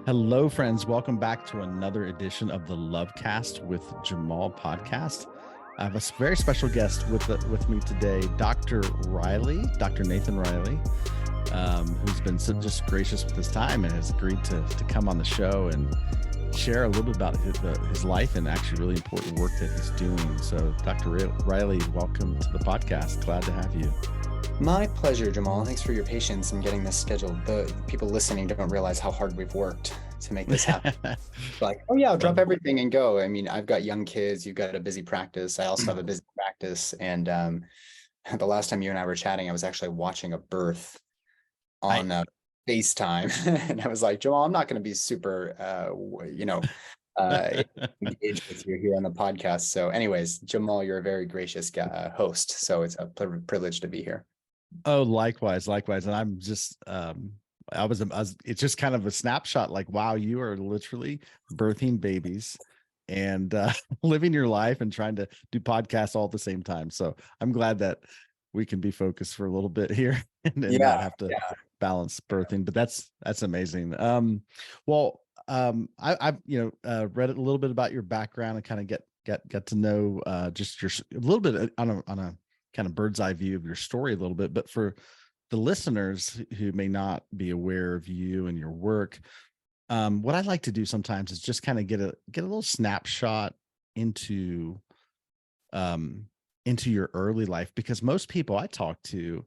Hello, friends. Welcome back to another edition of the Lovecast with Jamal podcast. I have a very special guest with me today, Dr. Nathan Riley, who's been just gracious with his time and has agreed to come on the show and share a little bit about his life and actually really important work that he's doing. So, Dr. Riley, welcome to the podcast. Glad to have you. My pleasure, Jamal. Thanks for your patience in getting this scheduled. The people listening don't realize how hard we've worked to make this happen. Like, oh yeah, I'll drop everything and go. I mean, I've got young kids. You've got a busy practice. I also have a busy practice. And the last time you and I were chatting, I was actually watching a birth on FaceTime. And I was like, Jamal, I'm not going to be super, engaged with you here on the podcast. So anyways, Jamal, you're a very gracious host. So it's a privilege to be here. Oh, likewise. And I'm just, it's just kind of a snapshot like, wow, you are literally birthing babies and living your life and trying to do podcasts all at the same time. So I'm glad that we can be focused for a little bit here and not have to balance birthing, but that's amazing. I've read a little bit about your background and kind of get to know just a little bit on a kind of bird's eye view of your story a little bit. But for the listeners who may not be aware of you and your work, what I'd like to do sometimes is just kind of get a little snapshot into your early life, because most people I talk to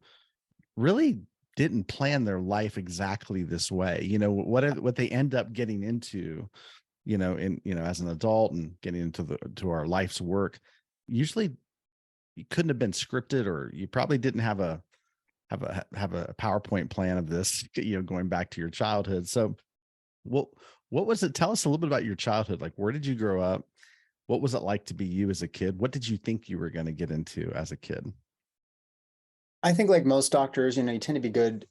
really didn't plan their life exactly this way. You know, what they end up getting into, as an adult and getting into our life's work, usually you couldn't have been scripted, or you probably didn't have a PowerPoint plan of this, going back to your childhood. So what was it? Tell us a little bit about your childhood. Like, where did you grow up? What was it like to be you as a kid? What did you think you were going to get into as a kid? I think like most doctors, you tend to be good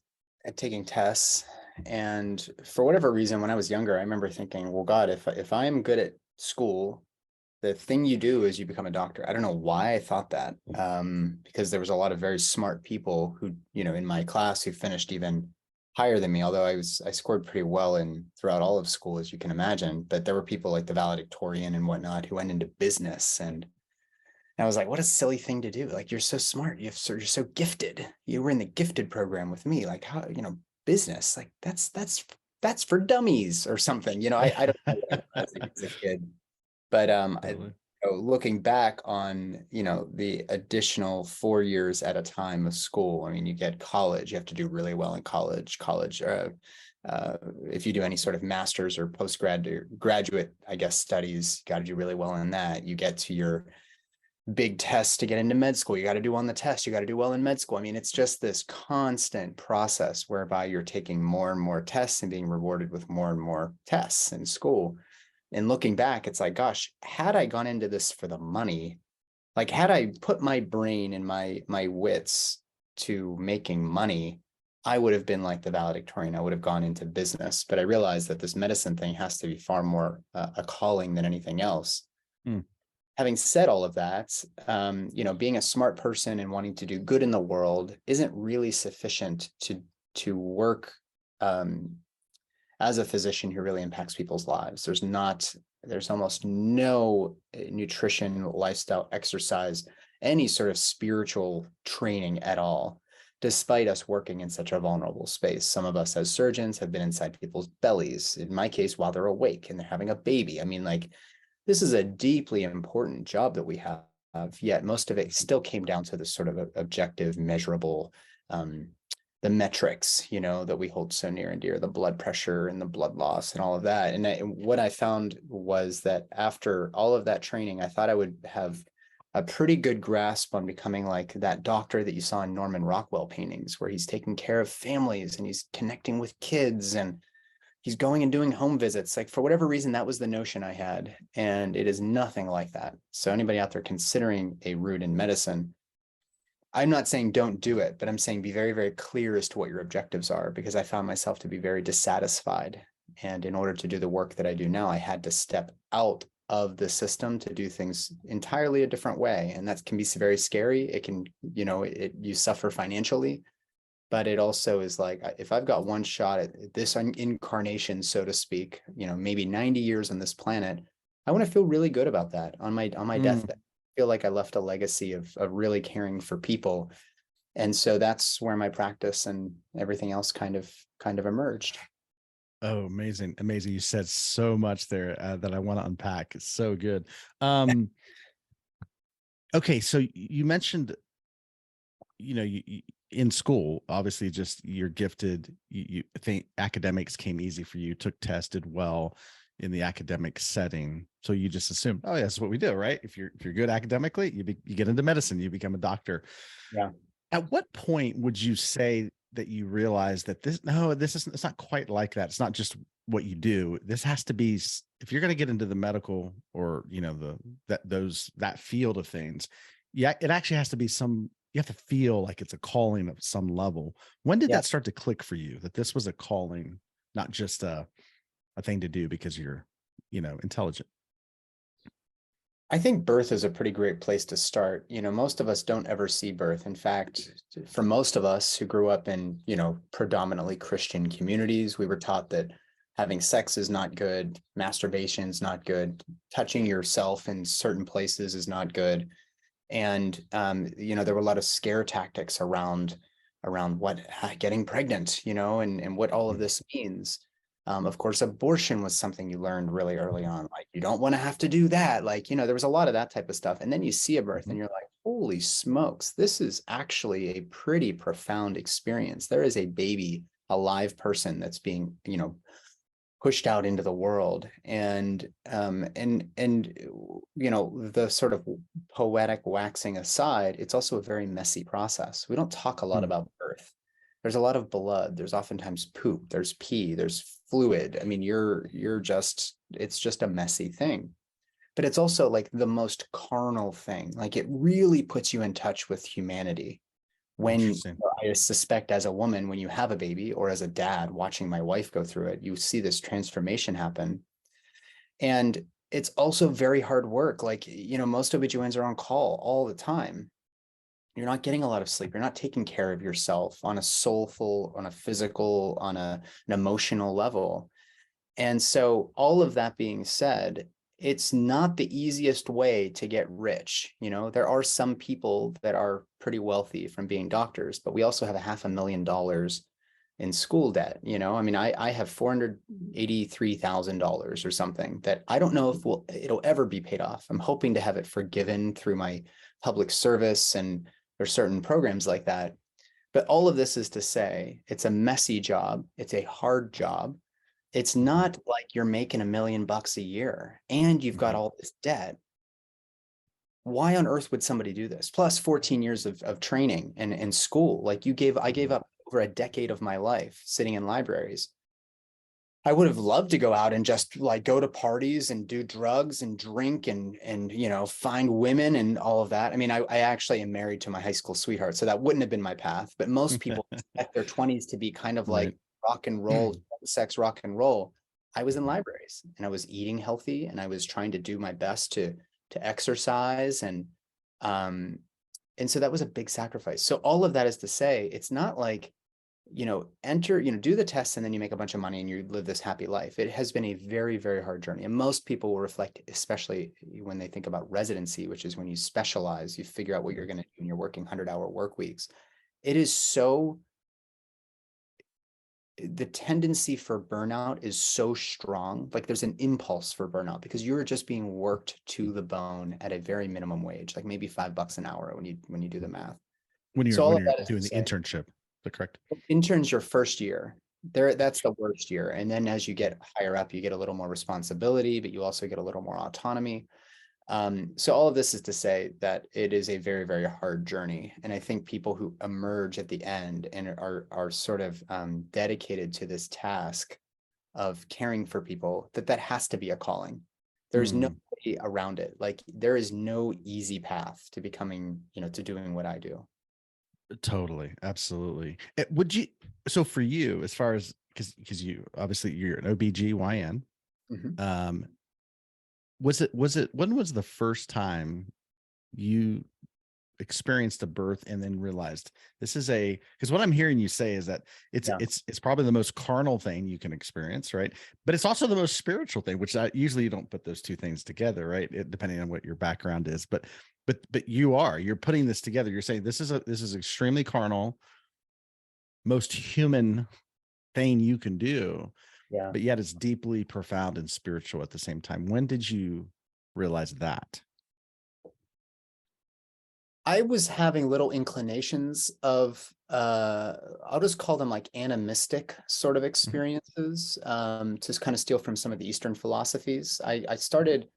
at taking tests. And for whatever reason, when I was younger, I remember thinking, well, God, if I am good at school, the thing you do is you become a doctor. I don't know why I thought that, because there was a lot of very smart people who, in my class who finished even higher than me, although I scored pretty well throughout all of school, as you can imagine. But there were people like the valedictorian and whatnot who went into business. And I was like, what a silly thing to do. Like, you're so smart. You're so gifted. You were in the gifted program with me. Like, how, business, like that's for dummies or something. I don't know what I was as a kid. But looking back on, the additional 4 years at a time of school, I mean, you get college, you have to do really well in college. If you do any sort of master's or graduate, I guess, studies, you got to do really well in that. You get to your big test to get into med school. You got to do on the test. You got to do well in med school. I mean, it's just this constant process whereby you're taking more and more tests and being rewarded with more and more tests in school. And looking back, it's like, gosh, had I gone into this for the money, like had I put my brain and my wits to making money, I would have been like the valedictorian. I would have gone into business. But I realized that this medicine thing has to be far more a calling than anything else. Having said all of that, being a smart person and wanting to do good in the world isn't really sufficient to work as a physician who really impacts people's lives. There's almost no nutrition, lifestyle, exercise, any sort of spiritual training at all, despite us working in such a vulnerable space. Some of us as surgeons have been inside people's bellies, in my case, while they're awake and they're having a baby. I mean, like, this is a deeply important job that we have, yet most of it still came down to this sort of objective, measurable, the metrics, that we hold so near and dear, the blood pressure and the blood loss and all of that. And what I found was that after all of that training, I thought I would have a pretty good grasp on becoming like that doctor that you saw in Norman Rockwell paintings, where he's taking care of families and he's connecting with kids and he's going and doing home visits. Like, for whatever reason, that was the notion I had. And it is nothing like that. So anybody out there considering a route in medicine, I'm not saying don't do it, but I'm saying be very, very clear as to what your objectives are, because I found myself to be very dissatisfied. And in order to do the work that I do now, I had to step out of the system to do things entirely a different way. And that can be very scary. It can, you suffer financially, but it also is like, if I've got one shot at this incarnation, so to speak, maybe 90 years on this planet, I want to feel really good about that on my deathbed. I feel like I left a legacy of really caring for people. And so that's where my practice and everything else kind of emerged. Oh, amazing. Amazing. You said so much there that I want to unpack. It's so good. Okay. So you mentioned, you in school, obviously just you're gifted. You think academics came easy for you, took tests, did well in the academic setting. So you just assume, oh, yeah, that's what we do, right? If you're good academically, you get into medicine, you become a doctor. Yeah. At what point would you say that you realize that it's not quite like that? It's not just what you do. This has to be, if you're going to get into the medical or, that field of things, yeah, it actually has to be you have to feel like it's a calling of some level. When did that start to click for you, that this was a calling, not just a thing to do because you're, intelligent? I think birth is a pretty great place to start. Most of us don't ever see birth. In fact, for most of us who grew up in, predominantly Christian communities, we were taught that having sex is not good, masturbation is not good, touching yourself in certain places is not good. And, there were a lot of scare tactics around what getting pregnant, and what all of this means. Of course, abortion was something you learned really early on. Like, you don't want to have to do that. Like, there was a lot of that type of stuff. And then you see a birth and you're like, holy smokes, this is actually a pretty profound experience. There is a baby, a live person that's being, pushed out into the world. And the sort of poetic waxing aside, it's also a very messy process. We don't talk a lot about birth. There's a lot of blood. There's oftentimes poop. There's pee. There's fluid. I mean, it's just a messy thing. But it's also like the most carnal thing. Like, it really puts you in touch with humanity. When I suspect, as a woman, when you have a baby, or as a dad watching my wife go through it, you see this transformation happen. And it's also very hard work. Like, most OB-GYNs are on call all the time. You're not getting a lot of sleep. You're not taking care of yourself on a soulful, on a physical, on an emotional level. And so, all of that being said, it's not the easiest way to get rich. There are some people that are pretty wealthy from being doctors, but we also have $500,000 in school debt. I mean, I have $483,000 or something that I don't know if it'll ever be paid off. I'm hoping to have it forgiven through my public service, and there's certain programs like that. But all of this is to say, it's a messy job. It's a hard job. It's not like you're making $1 million a year and you've got all this debt. Why on earth would somebody do this? Plus 14 years of training and school. Like, I gave up over a decade of my life sitting in libraries. I would have loved to go out and just like go to parties and do drugs and drink and find women and all of that. I mean, I actually am married to my high school sweetheart, so that wouldn't have been my path. But most people expect their 20s to be kind of like rock and roll, sex, rock and roll. I was in libraries and I was eating healthy and I was trying to do my best to exercise, and so that was a big sacrifice. So all of that is to say, it's not like, do the tests and then you make a bunch of money and you live this happy life. It has been a very, very hard journey. And most people will reflect, especially when they think about residency, which is when you specialize, you figure out what you're going to do and you're working 100-hour work weeks. It is the tendency for burnout is so strong. Like, there's an impulse for burnout because you're just being worked to the bone at a very minimum wage, like maybe $5 an hour when you do the math. When you're doing the internship, is that correct? Intern's your first year. That's the worst year. And then as you get higher up, you get a little more responsibility, but you also get a little more autonomy. So all of this is to say that it is a very, very hard journey. And I think people who emerge at the end and are sort of dedicated to this task of caring for people, that has to be a calling. There's no way around it. Like, there is no easy path to becoming, to doing what I do. Totally. Absolutely. So for you, as far as, because you obviously you're an OB-GYN, when was the first time you experienced a birth and then realized this is because what I'm hearing you say is that it's probably the most carnal thing you can experience, right? But it's also the most spiritual thing, which usually you don't put those two things together, right? Depending on what your background is, but you're putting this together. You're saying this is extremely carnal, most human thing you can do, but yet it's deeply profound and spiritual at the same time. When did you realize that? I was having little inclinations of, I'll just call them like animistic sort of experiences, to kind of steal from some of the Eastern philosophies. I started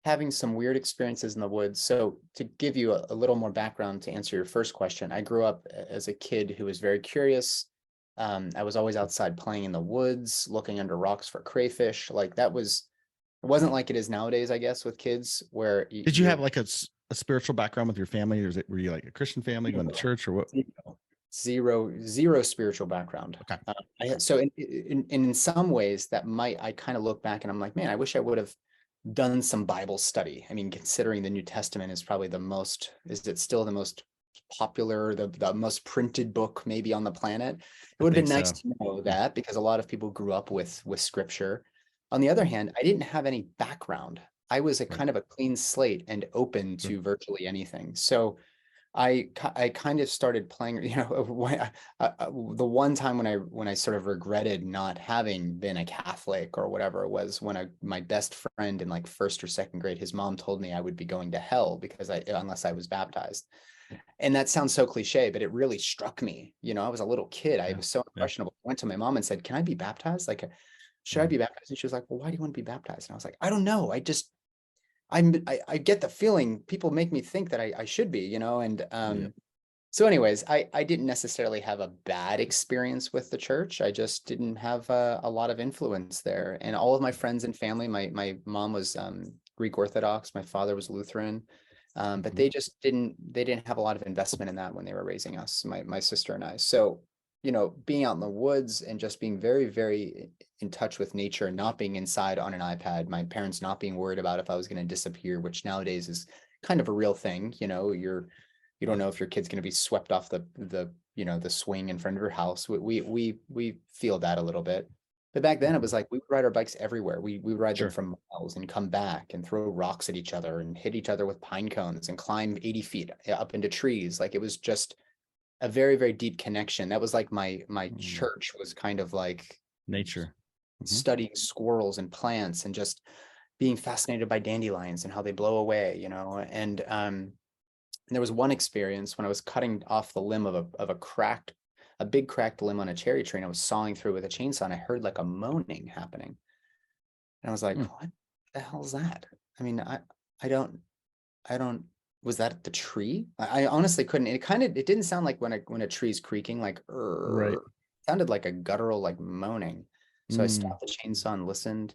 having some weird experiences in the woods. So to give you a little more background to answer your first question, I grew up as a kid who was very curious. I was always outside playing in the woods, looking under rocks for crayfish. Like it wasn't like it is nowadays, I guess, with kids where did you have like a spiritual background with your family, or were you like a Christian family going to church, or what? Zero spiritual background. Okay. So in some ways I kind of look back and I'm like, man, I wish I would have done some Bible study. I mean, considering the New Testament is probably is it still the most popular, the most printed book maybe on the planet? It would have been nice to know that, because a lot of people grew up with scripture. On the other hand, I didn't have any background. I was a kind of a clean slate and open to virtually anything. So I kind of started playing, the one time when I sort of regretted not having been a Catholic or whatever it was, when my best friend in like first or second grade, his mom told me I would be going to hell unless I was baptized. And that sounds so cliche, but it really struck me. I was a little kid. I was so impressionable. I went to my mom and said, "Can I be baptized? Like, should I be baptized?" And she was like, "Well, why do you want to be baptized?" And I was like, "I don't know. I get the feeling people make me think that I should be, and so anyways, I didn't necessarily have a bad experience with the church. I just didn't have a lot of influence there. And all of my friends and family, my mom was Greek Orthodox, my father was Lutheran, but they didn't have a lot of investment in that when they were raising us, my sister and I. So, being out in the woods and just being very, very in touch with nature, not being inside on an iPad, my parents not being worried about if I was going to disappear, which nowadays is kind of a real thing. You don't know if your kid's going to be swept off the swing in front of your house. We feel that a little bit. But back then it was like we would ride our bikes everywhere. We would ride them from miles and come back and throw rocks at each other and hit each other with pine cones and climb 80 feet up into trees. Like it was just a very, very deep connection. That was like my church was kind of like nature, studying squirrels and plants and just being fascinated by dandelions and how they blow away, and there was one experience when I was cutting off the limb of a big cracked limb on a cherry tree, and I was sawing through with a chainsaw, and I heard like a moaning happening. And I was like, what the hell is that? I mean, I don't, was that the tree? I honestly couldn't, it didn't sound like when a tree's creaking, like, it sounded like a guttural, like moaning. So I stopped the chainsaw and listened.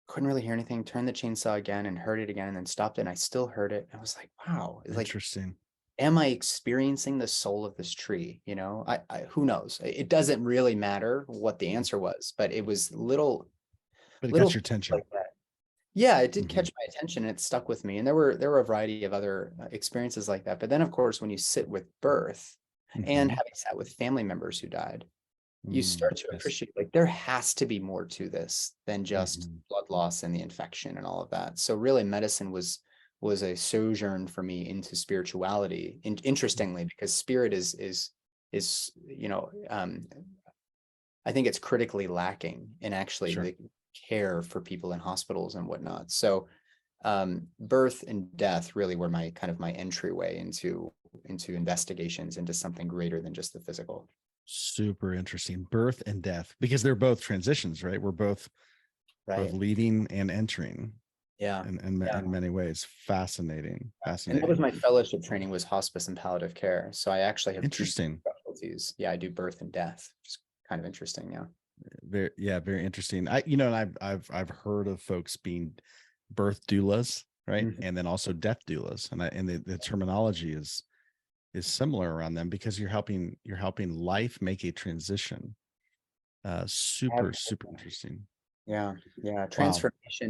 Couldn't really hear anything, turned the chainsaw again and heard it again, and then stopped it, and I still heard it. I was like, wow, it's interesting. Like, am I experiencing the soul of this tree? I who knows? It doesn't really matter what the answer was, but it was little it got your attention. Like that. Yeah, it did catch my attention, and it stuck with me. And there were a variety of other experiences like that. But then, of course, when you sit with birth and having sat with family members who died, you start to appreciate like there has to be more to this than just blood loss and the infection and all of that. So really medicine was a sojourn for me into spirituality. Interestingly, because spirit is I think it's critically lacking in actually the care for people in hospitals and whatnot. So birth and death really were my entryway into investigations into something greater than just the physical. Super interesting. Birth and death, because they're both transitions, right? We're both leaving and entering. Yeah. In many ways. Fascinating. And that was my fellowship training, was hospice and palliative care. So I actually have interesting specialties. Yeah, I do birth and death, which is kind of interesting. Yeah. Very interesting. And I've heard of folks being birth doulas, right? And then also death doulas. And the terminology is similar around them, because you're helping life make a transition. Super interesting. Yeah. Yeah. Wow.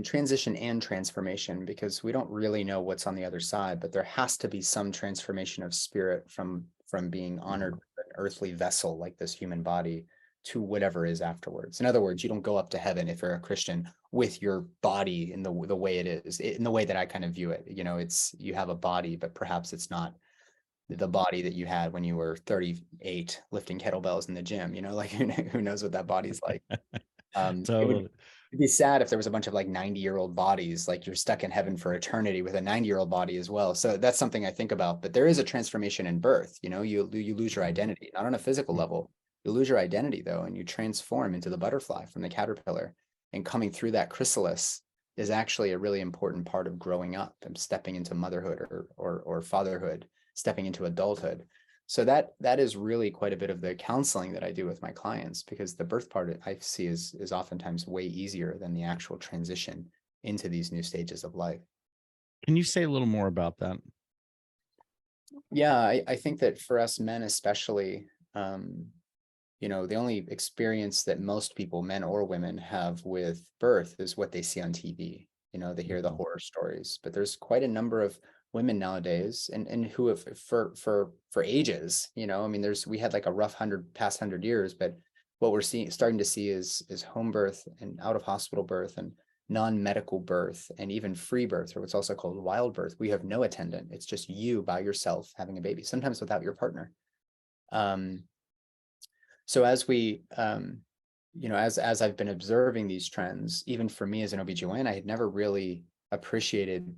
Transition and transformation, because we don't really know what's on the other side, but there has to be some transformation of spirit from being honored with an earthly vessel like this human body to whatever is afterwards. In other words, you don't go up to heaven if you're a Christian with your body in the way it is, in the way that I kind of view it. You know, it's, you have a body, but perhaps it's not the body that you had when you were 38 lifting kettlebells in the gym, you know, like who knows what that body's like. It would Totally. be sad if there was a bunch of like 90-year-old bodies, like you're stuck in heaven for eternity with a 90-year-old body as well. So that's something I think about. But there is a transformation in birth. You know, you lose your identity, not on a physical level. You lose your identity though, and you transform into the butterfly from the caterpillar. And coming through that chrysalis is actually a really important part of growing up and stepping into motherhood or fatherhood, stepping into adulthood. So that is really quite a bit of the counseling that I do with my clients, because the birth part I see is oftentimes way easier than the actual transition into these new stages of life. Can you say a little more about that? Yeah, I think that for us men especially, you know, the only experience that most people, men or women, have with birth is what they see on TV. You know, they hear the horror stories, but there's quite a number of women nowadays and who have for ages, you know, I mean, we had like a rough past 100 years, but what we're starting to see is home birth and out of hospital birth and non-medical birth and even free birth, or what's also called wild birth. We have no attendant. It's just you by yourself having a baby, sometimes without your partner. So as we, you know, as I've been observing these trends, even for me as an OB-GYN, I had never really appreciated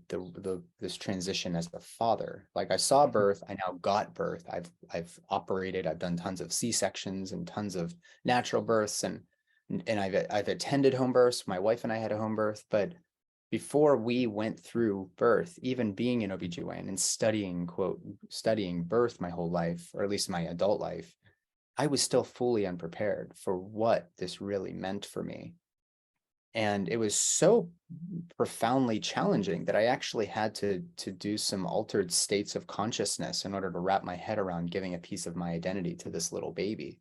this transition as a father. Like I saw birth, I now got birth. I've operated, I've done tons of C-sections and tons of natural births, and I've attended home births. My wife and I had a home birth, but before we went through birth, even being an OB-GYN and studying birth my whole life, or at least my adult life, I was still fully unprepared for what this really meant for me. And it was so profoundly challenging that I actually had to do some altered states of consciousness in order to wrap my head around giving a piece of my identity to this little baby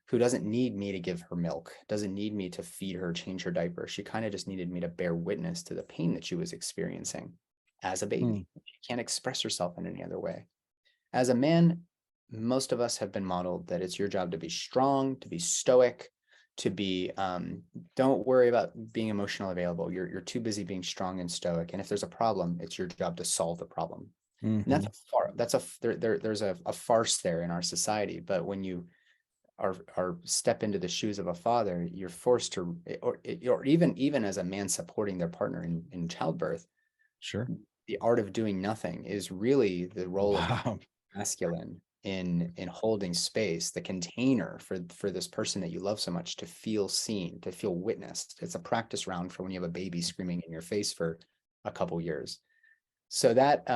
who doesn't need me to give her milk, doesn't need me to feed her, change her diaper. She kind of just needed me to bear witness to the pain that she was experiencing as a baby. She can't express herself in any other way. As a man, most of us have been modeled that it's your job to be strong, to be stoic, to be, don't worry about being emotionally available. You're too busy being strong and stoic. And if there's a problem, it's your job to solve the problem. And there's a farce there in our society. But when you are step into the shoes of a father, you're forced to, or even as a man supporting their partner in childbirth, Sure. the art of doing nothing is really the role of masculine in holding space, the container for this person that you love so much to feel seen, to feel witnessed. It's a practice round for when you have a baby screaming in your face for a couple years. So that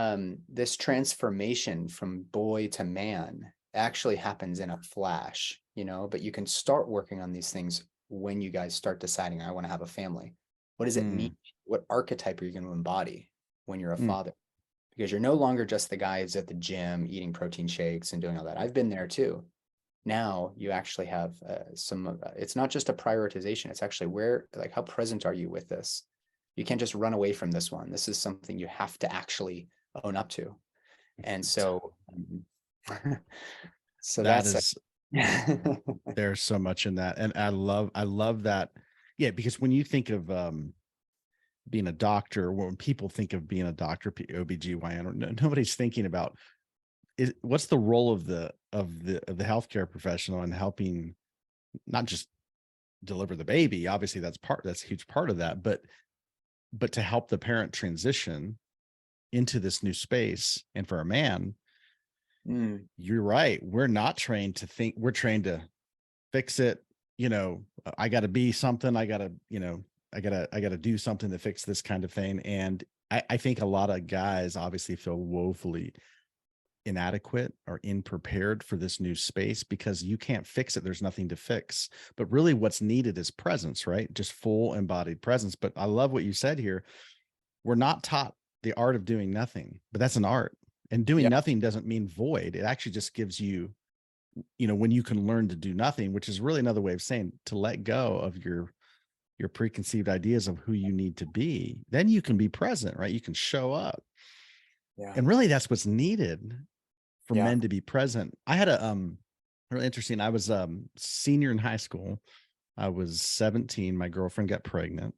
this transformation from boy to man actually happens in a flash, you know, but you can start working on these things when you guys start deciding, I want to have a family. What does it mean? What archetype are you going to embody when you're a father? Because you're no longer just the guy who's at the gym eating protein shakes and doing all that. I've been there too. Now you actually have it's not just a prioritization. It's actually like, how present are you with this? You can't just run away from this one. This is something you have to actually own up to. And so, That is, there's so much in that. And I love that. Yeah. Because when you think of, being a doctor, when people think of being a doctor, OB-GYN, nobody's thinking about what's the role of the healthcare professional in helping not just deliver the baby. Obviously that's a huge part of that, but to help the parent transition into this new space. And for a man, you're right. We're not trained to think, we're trained to fix it. You know, I got to be something. I got to, you know, I gotta do something to fix this kind of thing. And I think a lot of guys obviously feel woefully inadequate or unprepared for this new space because you can't fix it. There's nothing to fix. But really what's needed is presence, right? Just full embodied presence. But I love what you said here. We're not taught the art of doing nothing, but that's an art. And doing nothing doesn't mean void. It actually just gives you, you know, when you can learn to do nothing, which is really another way of saying to let go of your your preconceived ideas of who you need to be, then you can be present, right? You can show up. Yeah. And really that's what's needed for Yeah. men to be present. I had a really interesting, I was senior in high school. I was 17. My girlfriend got pregnant,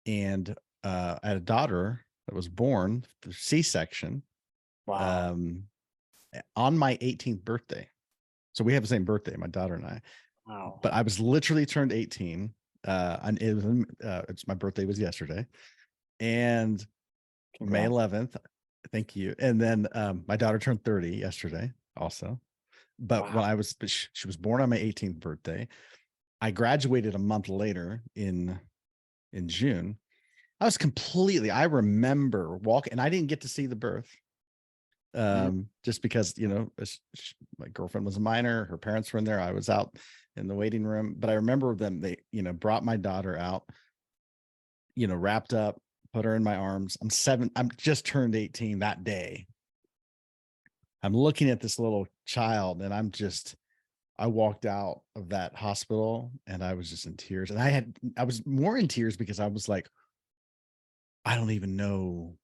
and I had a daughter that was born through C-section Wow. on my 18th birthday. So we have the same birthday, my daughter and I. Wow. But I was literally turned 18. And it was my birthday was yesterday, and May Congrats. 11th. Thank you. And then my daughter turned 30 yesterday also. But Wow. when she was born on my 18th birthday. I graduated a month later in June. I remember walking, and I didn't get to see the birth. Mhm. Just because, my girlfriend was a minor, her parents were in there. I was out in the waiting room, but I remember them, they, brought my daughter out, wrapped up, put her in my arms. I'm just turned 18 that day. I'm looking at this little child, and I walked out of that hospital and I was just in tears. And I was more in tears because I was like, I don't even know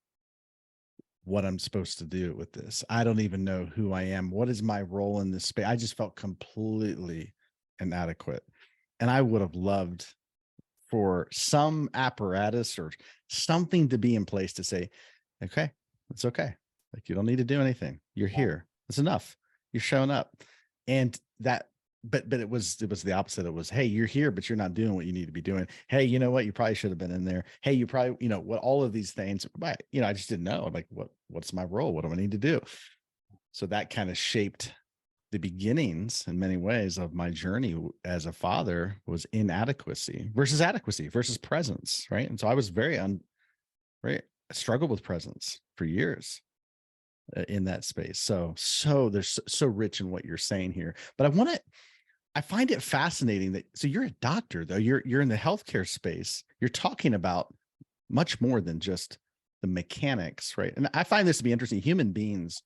what I'm supposed to do with this. I don't even know who I am. What is my role in this space? I just felt completely inadequate. And I would have loved for some apparatus or something to be in place to say, okay, it's okay. Like, you don't need to do anything. You're Yeah. here. It's enough. You're showing up. And that, but it was the opposite. It was, hey, you're here, but you're not doing what you need to be doing. Hey, you know what? You probably should have been in there. Hey, you probably, what, all of these things, but I just didn't know. I'm like, what's my role? What do I need to do? So that kind of shaped the beginnings in many ways of my journey as a father, was inadequacy versus adequacy versus presence. Right. And so I was right. I struggled with presence for years in that space. So there's so rich in what you're saying here, but I find it fascinating that, so you're a doctor though, you're in the healthcare space. You're talking about much more than just the mechanics. Right. And I find this to be interesting. Human beings,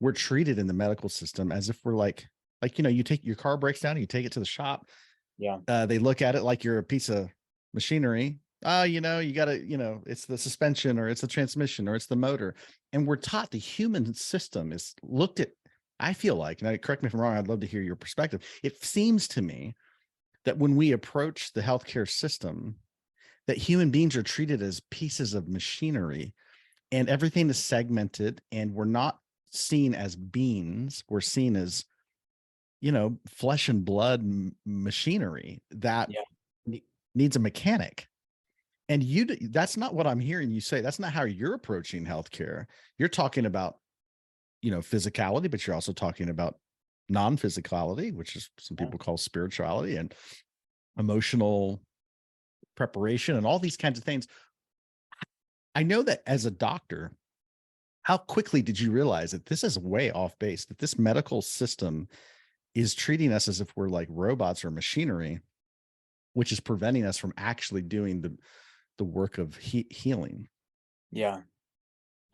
we're treated in the medical system as if we're like, you take your car breaks down and you take it to the shop. Yeah. They look at it like you're a piece of machinery. You gotta, it's the suspension, or it's the transmission, or it's the motor. And we're taught the human system is looked at, I feel like, and correct me if I'm wrong, I'd love to hear your perspective. It seems to me that when we approach the healthcare system, that human beings are treated as pieces of machinery, and everything is segmented, and we're not seen as beings. We're seen as, flesh and blood machinery that Yeah. needs a mechanic. And that's not what I'm hearing you say. That's not how you're approaching healthcare. You're talking about, physicality, but you're also talking about non-physicality, which is some Yeah. people call spirituality, and emotional preparation, and all these kinds of things. I know that as a doctor, how quickly did you realize that this is way off base, that this medical system is treating us as if we're like robots or machinery, which is preventing us from actually doing the work of healing Yeah.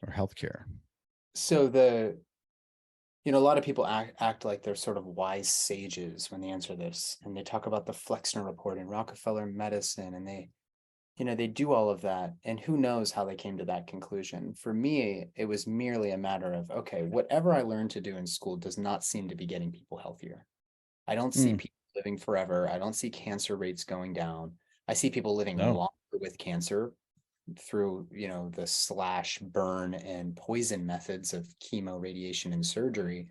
or healthcare? So a lot of people act like they're sort of wise sages when they answer this, and they talk about the Flexner report and Rockefeller medicine, and they do all of that, and who knows how they came to that conclusion. For me, it was merely a matter of, okay, whatever I learned to do in school does not seem to be getting people healthier. I don't see Mm, people living forever. I don't see cancer rates going down. I see people living no. longer with cancer through, the slash, burn, and poison methods of chemo, radiation, and surgery.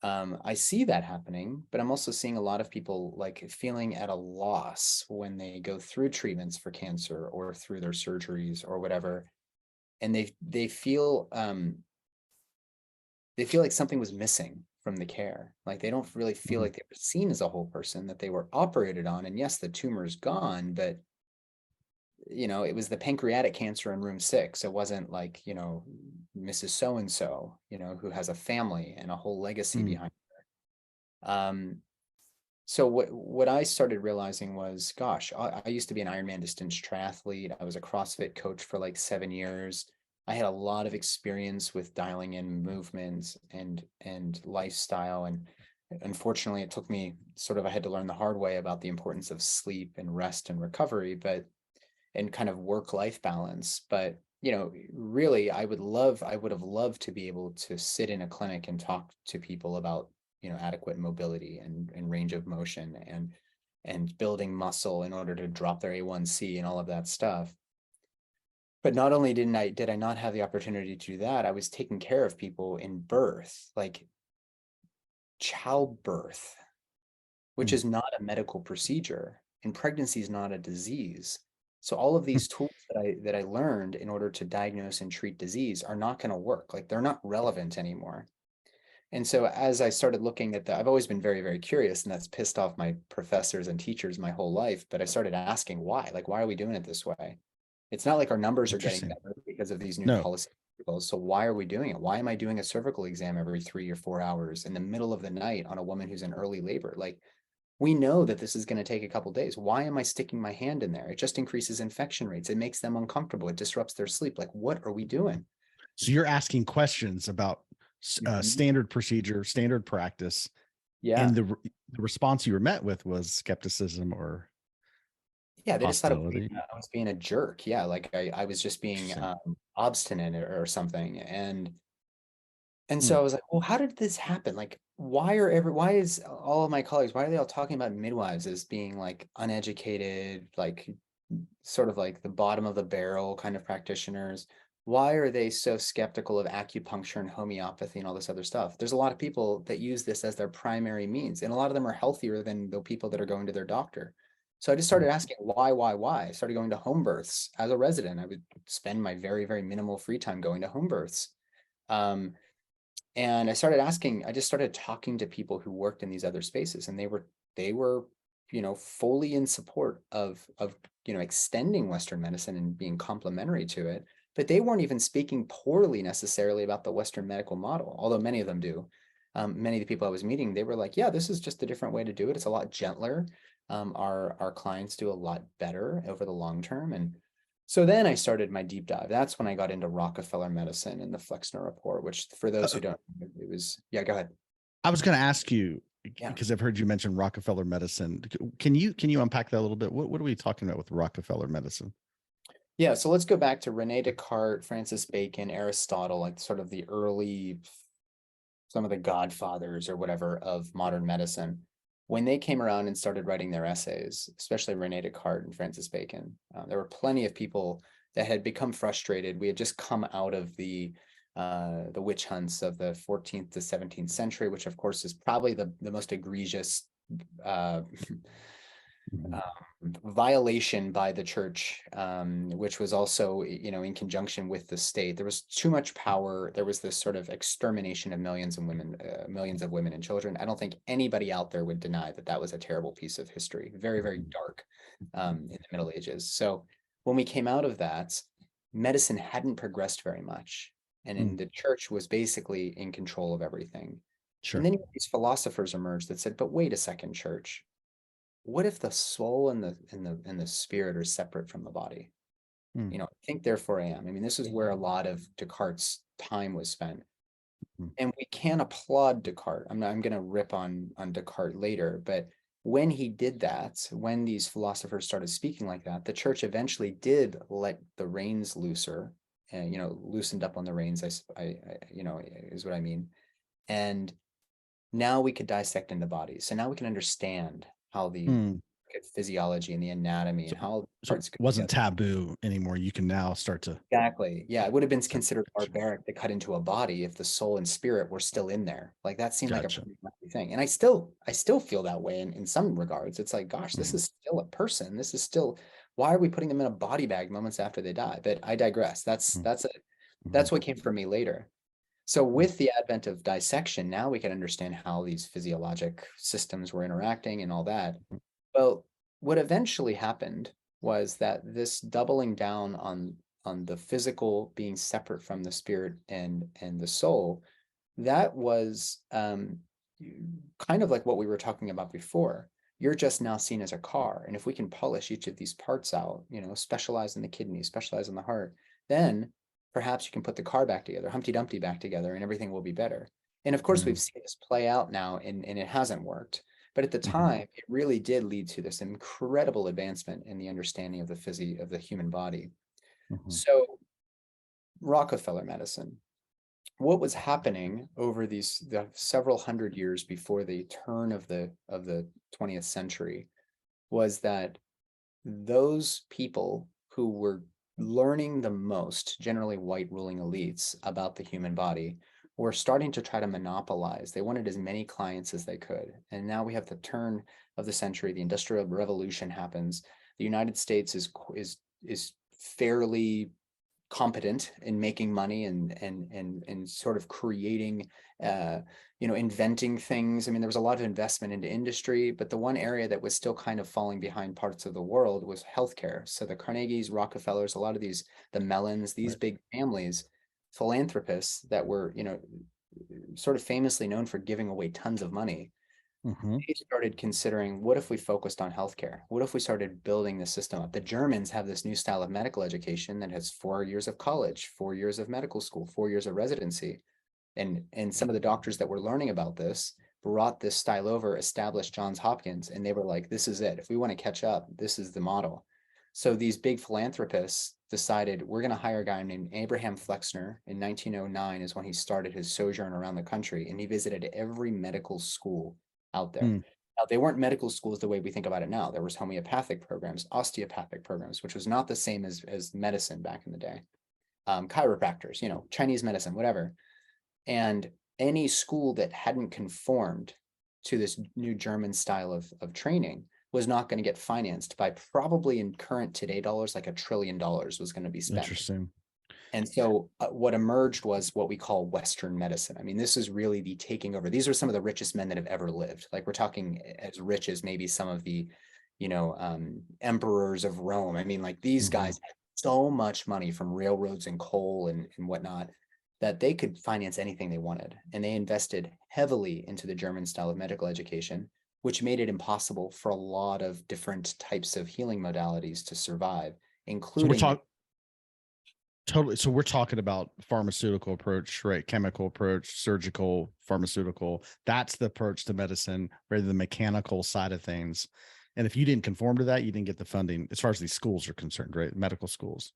I see that happening, but I'm also seeing a lot of people like feeling at a loss when they go through treatments for cancer or through their surgeries or whatever, and they feel like something was missing from the care. Like they don't really feel Mhm. like they were seen as a whole person, that they were operated on. And yes, the tumor's gone, but it was the pancreatic cancer in room 6. It wasn't like, Mrs. So and so, who has a family and a whole legacy Mm, behind her. So what I started realizing was, gosh, I used to be an Ironman distance triathlete. I was a CrossFit coach for like 7 years. I had a lot of experience with dialing in movements and lifestyle. And unfortunately, it took me I had to learn the hard way about the importance of sleep and rest and recovery, and kind of work-life balance. But, really, I would have loved to be able to sit in a clinic and talk to people about, adequate mobility and range of motion and building muscle in order to drop their A1C and all of that stuff. But not only did I not have the opportunity to do that, I was taking care of people in birth, like childbirth, which Mm. is not a medical procedure, and pregnancy is not a disease. So all of these tools that I learned in order to diagnose and treat disease are not going to work. Like, they're not relevant anymore. And so as I started looking at that, I've always been very, very curious, and that's pissed off my professors and teachers my whole life. But I started asking why. Like, why are we doing it this way? It's not like our numbers are getting Interesting. better because of these new No. policies. So why are we doing it? Why am I doing a cervical exam every 3 or 4 hours in the middle of the night on a woman who's in early labor? Like, we know that this is going to take a couple of days. Why am I sticking my hand in there? It just increases infection rates. It makes them uncomfortable. It disrupts their sleep. Like, what are we doing? So you're asking questions about standard procedure, standard practice, Yeah. and the response you were met with was skepticism or Yeah, they just thought hostility. I was being a jerk. Yeah, like I was just being Interesting. obstinate or something. And Hmm. so I was like, well, how did this happen? Like, why is all of my colleagues, why are they all talking about midwives as being like uneducated, like sort of like the bottom of the barrel kind of practitioners? Why are they so skeptical of acupuncture and homeopathy and all this other stuff? There's a lot of people that use this as their primary means, and a lot of them are healthier than the people that are going to their doctor. So I just started asking why. I started going to home births as a resident. I would spend my very, very minimal free time going to home births. Um, and I just started talking to people who worked in these other spaces, and they were fully in support of extending Western medicine and being complementary to it. But they weren't even speaking poorly necessarily about the Western medical model, although many of them do. Many of the people I was meeting, they were like, yeah, this is just a different way to do it. It's a lot gentler. Our clients do a lot better over the long term. And so then I started my deep dive. That's when I got into Rockefeller medicine and the Flexner report, which, for those who don't, it was, yeah, go ahead. I was going to ask you, Yeah. because I've heard you mention Rockefeller medicine. Can you unpack that a little bit? What are we talking about with Rockefeller medicine? Yeah. So let's go back to Rene Descartes, Francis Bacon, Aristotle, like sort of the early, some of the godfathers or whatever of modern medicine. When they came around and started writing their essays, especially Rene Descartes and Francis Bacon, there were plenty of people that had become frustrated. We had just come out of the witch hunts of the 14th to 17th century, which of course is probably the most egregious violation by the church, which was also, in conjunction with the state. There was too much power. There was this sort of extermination of millions of women and children. I don't think anybody out there would deny that that was a terrible piece of history. Very, very dark in the Middle Ages. So when we came out of that, medicine hadn't progressed very much. And the church was basically in control of everything. Sure. And then these philosophers emerged that said, but wait a second, church. What if the soul and the spirit are separate from the body? Think therefore I am. I mean, this is where a lot of Descartes' time was spent. And we can applaud Descartes. I'm going to rip on Descartes later, but when he did that, when these philosophers started speaking like that, the church eventually did let the reins looser, and loosened up on the reins. Is what I mean. And now we could dissect into bodies. So now we can understand how the physiology and the anatomy and how parts it wasn't taboo anymore. You can now start to. Exactly. Yeah, it would have been considered barbaric to cut into a body if the soul and spirit were still in there. Like, that seemed like a pretty healthy thing. And I still feel that way in some regards. It's like, gosh, this is still a person. This is still, why are we putting them in a body bag moments after they die? But I digress. That's what came for me later. So with the advent of dissection, now we can understand how these physiologic systems were interacting and all that. Well, what eventually happened was that this doubling down on the physical being separate from the spirit and the soul, that was kind of like what we were talking about before. You're just now seen as a car. And if we can polish each of these parts out, specialize in the kidney, specialize in the heart, then perhaps you can put the car back together, Humpty Dumpty back together, and everything will be better. And of course, we've Mm, seen this play out now, and it hasn't worked. But at the mhm, time, it really did lead to this incredible advancement in the understanding of the human body. mhm, So Rockefeller medicine, what was happening over the several hundred years before the turn of the 20th century was that those people who were learning the most, generally white ruling elites, about the human body, were starting to try to monopolize. They wanted as many clients as they could. And now we have the turn of the century, the Industrial Revolution happens. The United States is fairly competent in making money and sort of creating inventing things. I mean, there was a lot of investment into industry, but the one area that was still kind of falling behind parts of the world was healthcare. So the Carnegies, Rockefellers, a lot of the Mellons, these right. big families, philanthropists that were sort of famously known for giving away tons of money, Mhm. they started considering, what if we focused on healthcare? What if we started building the system up? The Germans have this new style of medical education that has 4 years of college, 4 years of medical school, 4 years of residency. And some of the doctors that were learning about this brought this style over, established Johns Hopkins, and they were like, this is it. If we want to catch up, this is the model. So these big philanthropists decided, we're going to hire a guy named Abraham Flexner. In 1909 is when he started his sojourn around the country, and he visited every medical school out there. Mm, Now, they weren't medical schools the way we think about it now. There was homeopathic programs, osteopathic programs, which was not the same as medicine back in the day. Chiropractors, Chinese medicine, whatever. And any school that hadn't conformed to this new German style of training was not going to get financed by, probably in current today dollars, like $1 trillion was going to be spent. interesting. And so what emerged was what we call Western medicine. I mean, this is really the taking over. These are some of the richest men that have ever lived. Like, we're talking as rich as maybe some of the, emperors of Rome. I mean, like, these Mhm, guys had so much money from railroads and coal and whatnot that they could finance anything they wanted. And they invested heavily into the German style of medical education, which made it impossible for a lot of different types of healing modalities to survive, So we're including talking totally. So we're talking about pharmaceutical approach, right? Chemical approach, surgical, pharmaceutical. That's the approach to medicine, rather than the mechanical side of things. And if you didn't conform to that, you didn't get the funding as far as these schools are concerned, right? Medical schools.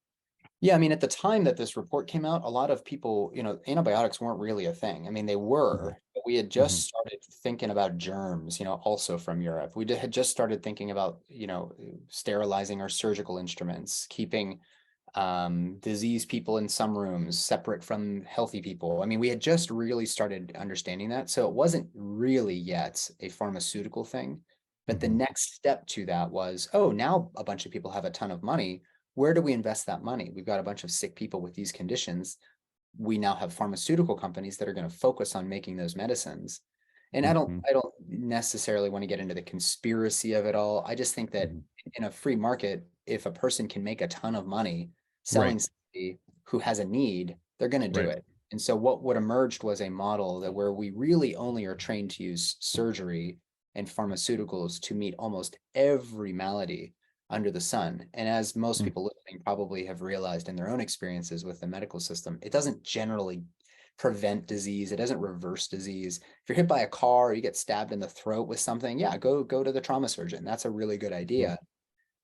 Yeah, I mean, at the time that this report came out, a lot of people, antibiotics weren't really a thing. I mean, they Mhm, were, but we had mhm, just started thinking about germs, also from Europe. Had just started thinking about, sterilizing our surgical instruments, keeping diseased people in some rooms separate from healthy people. I mean, we had just really started understanding that. So it wasn't really yet a pharmaceutical thing. But the mhm, next step to that was, oh, now a bunch of people have a ton of money. Where do we invest that money? We've got a bunch of sick people with these conditions. We now have pharmaceutical companies that are going to focus on making those medicines. And I don't mhm, I don't necessarily want to get into the conspiracy of it all. I just think that mhm. in a free market, if a person can make a ton of money Right, selling somebody who has a need, they're going to do right. it. And so what emerged was a model that where we really only are trained to use surgery and pharmaceuticals to meet almost every malady under the sun. And as most Mm. people listening probably have realized in their own experiences with the medical system, it doesn't generally prevent disease. It doesn't reverse disease. If you're hit by a car or you get stabbed in the throat with something, yeah, go to the trauma surgeon. That's a really good Mhm, idea.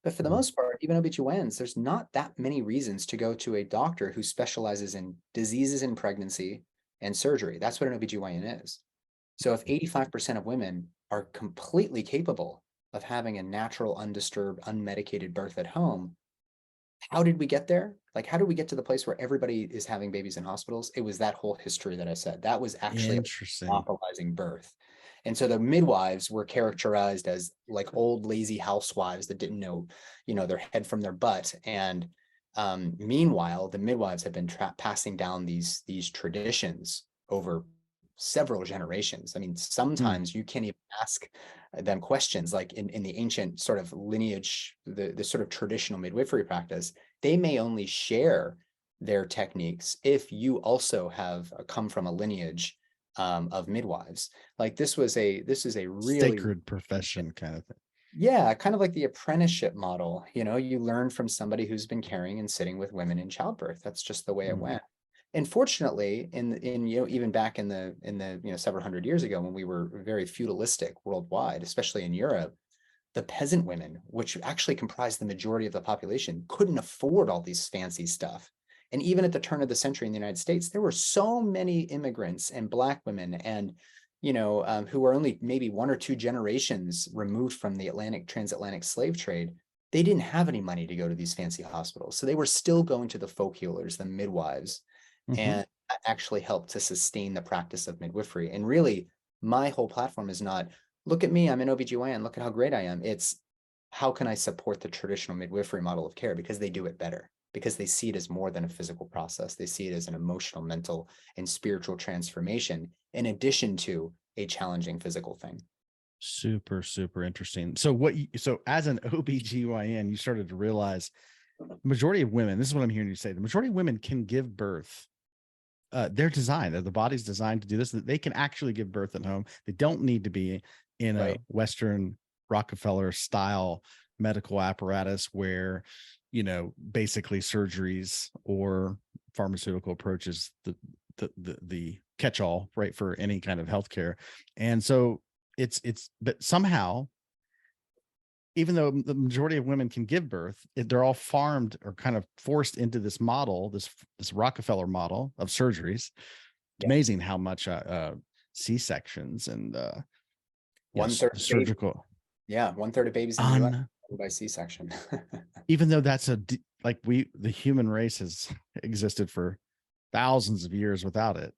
But for the mhm. most part, even OB-GYNs, there's not that many reasons to go to a doctor who specializes in diseases in pregnancy and surgery. That's what an OB-GYN is. So if 85% of women are completely capable of having a natural, undisturbed, unmedicated birth at home, how did we get there? Like, how did we get to the place where everybody is having babies in hospitals? It was that whole history that I said. That was actually Interesting. monopolizing birth. And so the midwives were characterized as like old lazy housewives that didn't know, their head from their butt. And meanwhile, the midwives have been passing down these traditions over several generations. I mean, Mm, sometimes you can't even ask them questions like in the ancient sort of lineage, the sort of traditional midwifery practice, they may only share their techniques if you also have come from a lineage of midwives. Like this is a really Sacred profession kind of thing. yeah, kind of like the apprenticeship model. You learn from somebody who's been caring and sitting with women in childbirth. That's just the way it Mm, went. And fortunately, even back in the several hundred years ago, when we were very feudalistic worldwide, especially in Europe, the peasant women, which actually comprised the majority of the population, couldn't afford all these fancy stuff. And even at the turn of the century in the United States, there were so many immigrants and Black women and who were only maybe one or two generations removed from the transatlantic slave trade. They didn't have any money to go to these fancy hospitals. So they were still going to the folk healers, the midwives, Mm-hmm. and that actually helped to sustain the practice of midwifery. And really, my whole platform is not, look at me, I'm an OB-GYN, look at how great I am. It's, how can I support the traditional midwifery model of care, because they do it better, because they see it as more than a physical process. They see it as an emotional, mental, and spiritual transformation, in addition to a challenging physical thing. Super, super interesting. So as an OB-GYN, you started to realize the majority of women, this is what I'm hearing you say, the majority of women can give birth. They're designed, the body's designed to do this, that they can actually give birth at home. They don't need to be in a Right. Western Rockefeller style medical apparatus where, basically surgeries or pharmaceutical approaches, the catch-all, right, for any kind of healthcare. And so but somehow, even though the majority of women can give birth, they're all farmed or kind of forced into this model, this Rockefeller model of surgeries. Yeah. Amazing how much C-sections and One-third surgical. Yeah, 1/3 of babies in the US by C-section. Even though that's the human race has existed for thousands of years without it.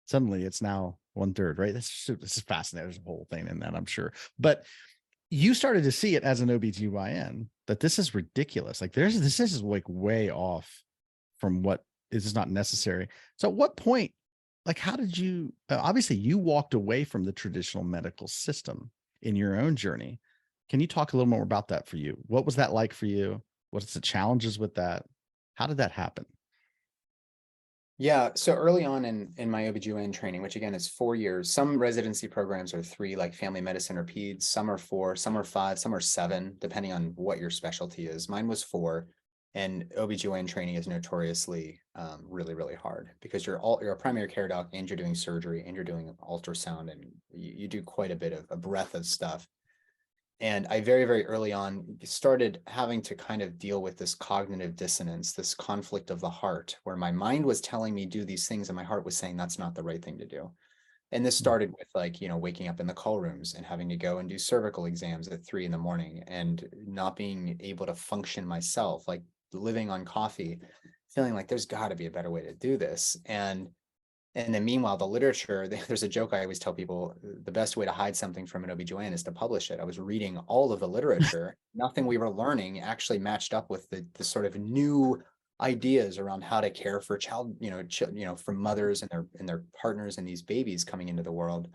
Suddenly it's now 1/3, right? This is fascinating. There's a whole thing in that, I'm sure. But you started to see it as an OB-GYN that this is ridiculous. Like this is like way off from what is not necessary. So at what point, like, how did you, obviously you walked away from the traditional medical system in your own journey. Can you talk a little more about that for you? What was that like for you? What's the challenges with that? How did that happen? Yeah, so early on in my OB-GYN training, which again is 4 years, some residency programs are 3, like family medicine or peds, some are 4, some are 5, some are 7, depending on what your specialty is. Mine was 4, and OB-GYN training is notoriously really, really hard, because you're a primary care doc, and you're doing surgery, and you're doing ultrasound, and you do quite a bit of a breadth of stuff. And I very, very early on started having to kind of deal with this cognitive dissonance, this conflict of the heart, where my mind was telling me do these things and my heart was saying that's not the right thing to do. And this started with, like, waking up in the call rooms and having to go and do cervical exams at 3 a.m. and not being able to function myself, like living on coffee, feeling like there's got to be a better way to do this. And then meanwhile, the literature, there's a joke I always tell people, the best way to hide something from an OB-GYN is to publish it. I was reading all of the literature. Nothing we were learning actually matched up with the sort of new ideas around how to care for for mothers and their partners and these babies coming into the world.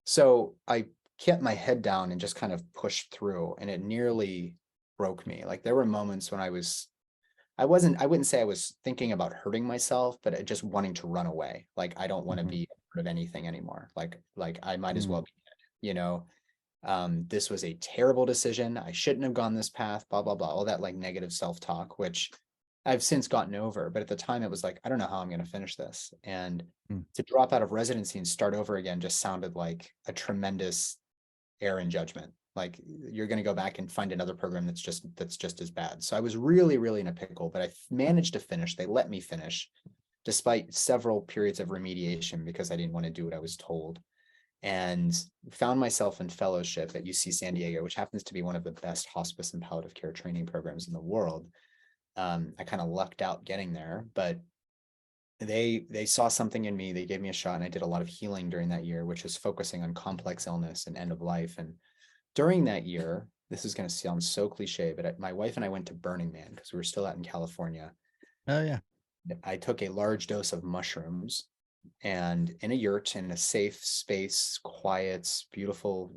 So I kept my head down and just kind of pushed through, and it nearly broke me. Like, there were moments when I wouldn't say I was thinking about hurting myself, but just wanting to run away. Like, I don't want to be part of anything anymore. Like I might as well be dead, this was a terrible decision. I shouldn't have gone this path, blah, blah, blah, all that like negative self-talk, which I've since gotten over. But at the time it was like, I don't know how I'm going to finish this. And to drop out of residency and start over again just sounded like a tremendous error in judgment. Like, you're going to go back and find another program that's just as bad. So I was really, really in a pickle, but I managed to finish. They let me finish despite several periods of remediation, because I didn't want to do what I was told, and found myself in fellowship at UC San Diego, which happens to be one of the best hospice and palliative care training programs in the world. I kind of lucked out getting there, but they saw something in me. They gave me a shot, and I did a lot of healing during that year, which was focusing on complex illness and end of life. And during that year, this is going to sound so cliche, but my wife and I went to Burning Man because we were still out in California. Oh yeah. I took a large dose of mushrooms, and in a yurt, in a safe space, quiet, beautiful,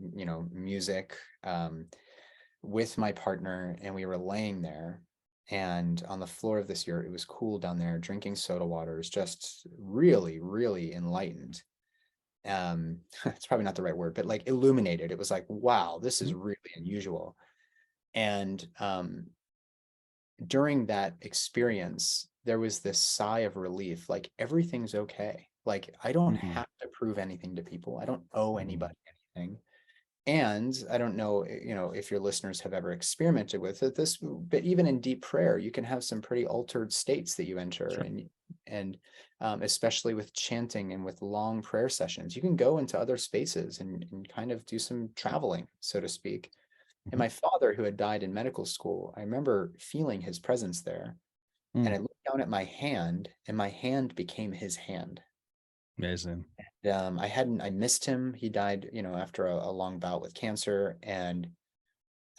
music, with my partner, and we were laying there. And on the floor of this yurt, it was cool down there, drinking soda waters, just really, really enlightened. It's probably not the right word, but like illuminated. It was like, wow, this is really unusual. And during that experience, there was this sigh of relief, like everything's okay. Like I don't Mm, have to prove anything to people. I don't owe mm, anybody anything. And I don't know, if your listeners have ever experimented with it, but even in deep prayer, you can have some pretty altered states that you enter, sure. and especially with chanting and with long prayer sessions, you can go into other spaces and kind of do some traveling, so to speak. And Mhm. my father, who had died in medical school, I remember feeling his presence there. And Mm, I looked down at my hand, and my hand became his hand. amazing. I missed him. He died, after a long bout with cancer, and